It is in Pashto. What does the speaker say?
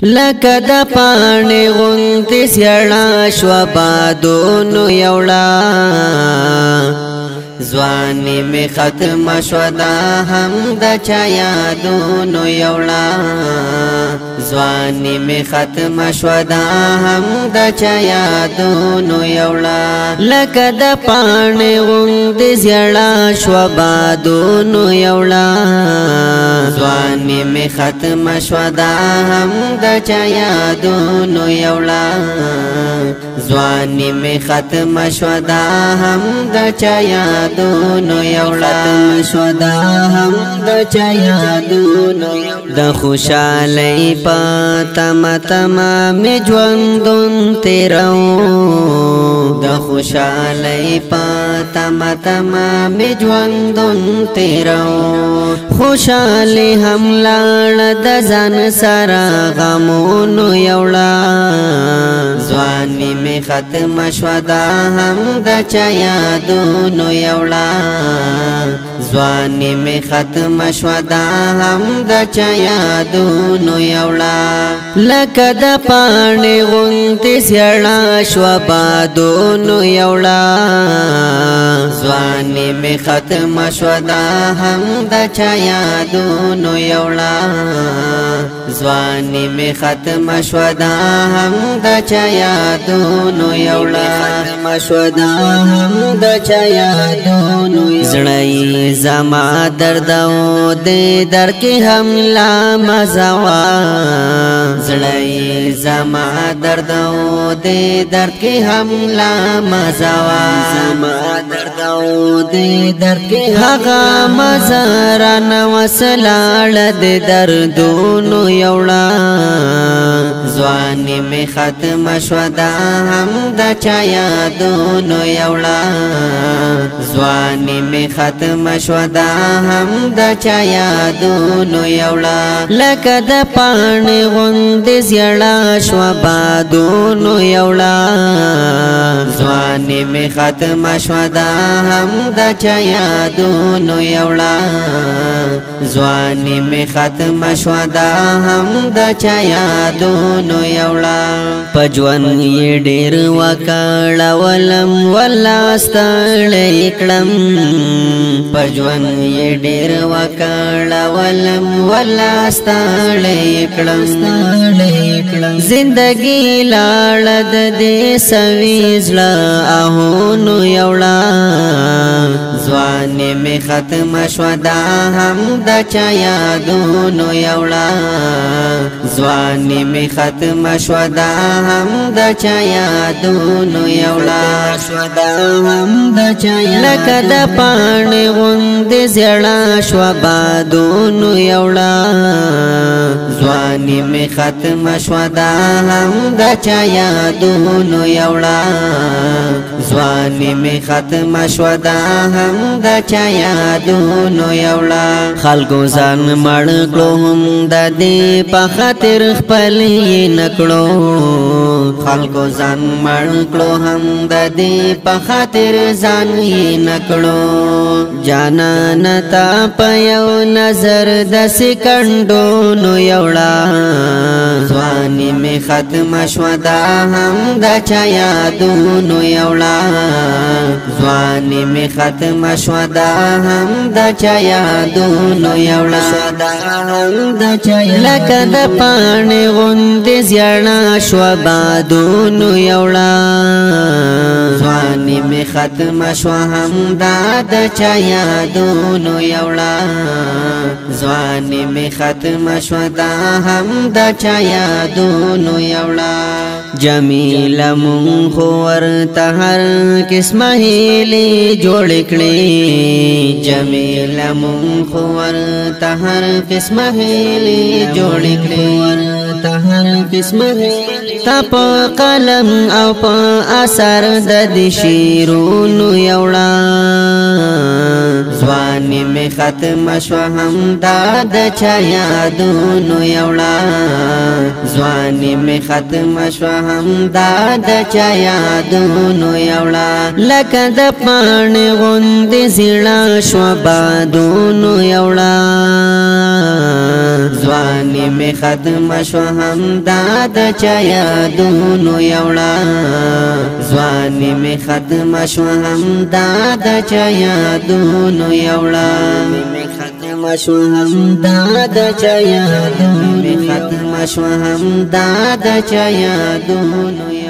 لکه د پاڼې غوندې زیړه شوه بادونو یوړه ځواني مې ختمه شوه دا هم د چا یادونو یوړه ځواني مې ختمه شوه دا هم د چا یادونو یوړه لکه د پاڼې غوندې زیړه شوه بادونو یوړه ځواني مې ختمه شوه دا هم د چا یادونو یوړه ځواني مې ختمه شوه دا هم د چا یادونو یوړه شوه دا هم د چا یادونو د خوشحالۍ په تمه تمه مې ژوندون تېرو د خوشحالۍ په تمه تمه مې ژوندون تېرو خوشحالي هم لاړه د ځان سره غمونو یوړه ځواني مې ختمه شوه دا هم د چا یادونو یوړه ځواني مې ختمه شوه دا هم د چا یادونو یوړه لکه د پاڼې غوندې زیړه شوه بادونو یوړه ځواني مې ختمه شوه دا هم د چا یادونو یوړه ځواني مې ختمه شوه دا هم د چا یادونو یوړه ختمه شوه دا هم د چا یادونو زړه یې زما درد او دې در کې هم لا مزه وه زړه یې زما درد او دې در کې هم لا مزه وه زما درد او دې در کې هغه مزه رانه وسلاړه د دردونو یوړه ځواني مې ختمه شوه دا هم د چا یادونو یوړه ځواني مې ختمه شوه دا هم د چا یادونو یوړه لکه د پاڼې غوندې زیړه شوه بادونو یوړه ځواني مې ختمه شوه دا هم د چا یادونو یوړه ځواني مې ختمه شوه دا هم د چا یادونو یوړه په ژوند یې ډېر وکړولم والله ستړی کړم په ژوند یې ډېر وکړولم والله ستړی کړم زندګي لاړه د دې سوي زړه آهونو یوړه ځواني مې ختمه شوه دا هم د چا یادونو یوړه ځواني مې ختمه شوه دا هم د چا یادونو یوړه لکه د پاڼې غوندې زیړه شوه بادونو یوړه ځواني مې ختمه شوه دا هم د چا یادونو یوړه ځواني مې ختمه شوه دا هم د چا یادونو یوړه خلکو ځان مړ کړو هم د دې په خاطر خپل یې نه کړو خلکو ځان مړ کړو هم د دې په خاطر ځان یې نه کړو جانان تا په یو نظر د سکندونو یوړه ځواني مې ختمه شوه دا هم د چا یادونو یوړه ځواني مې ختمه شوه دا هم د چا یادونو یوړه لکه د پاڼې غوندې زیړه شوه بادونو یوړه ځواني مې ختمه شوه هم دا د چا یادونو یوړه ځواني مې ختمه شوه دا هم د چا یادونو یوړه جمیله مونږ خو ورته هر قسمه هیلې جوړې کړې جمیله مونږ خو ورته هر قسمه هیلې جوړې کړې تا په قلم او په اثر د دې شعرونو یوړه ځواني مې ختمه شوه هم دا د چا یادونو یوړه ځواني مې ختمه شوه هم دا د چا یادونو یوړه لکه د پاڼې غوندې زیړه شوه بادونو یوړه ځواني می ختم شو هم داد چا یادونو یوړه ځواني می ختم شو هم داد چا یادونو یوړه شو هم داد چا یادونو ختم شو هم داد چا یادونو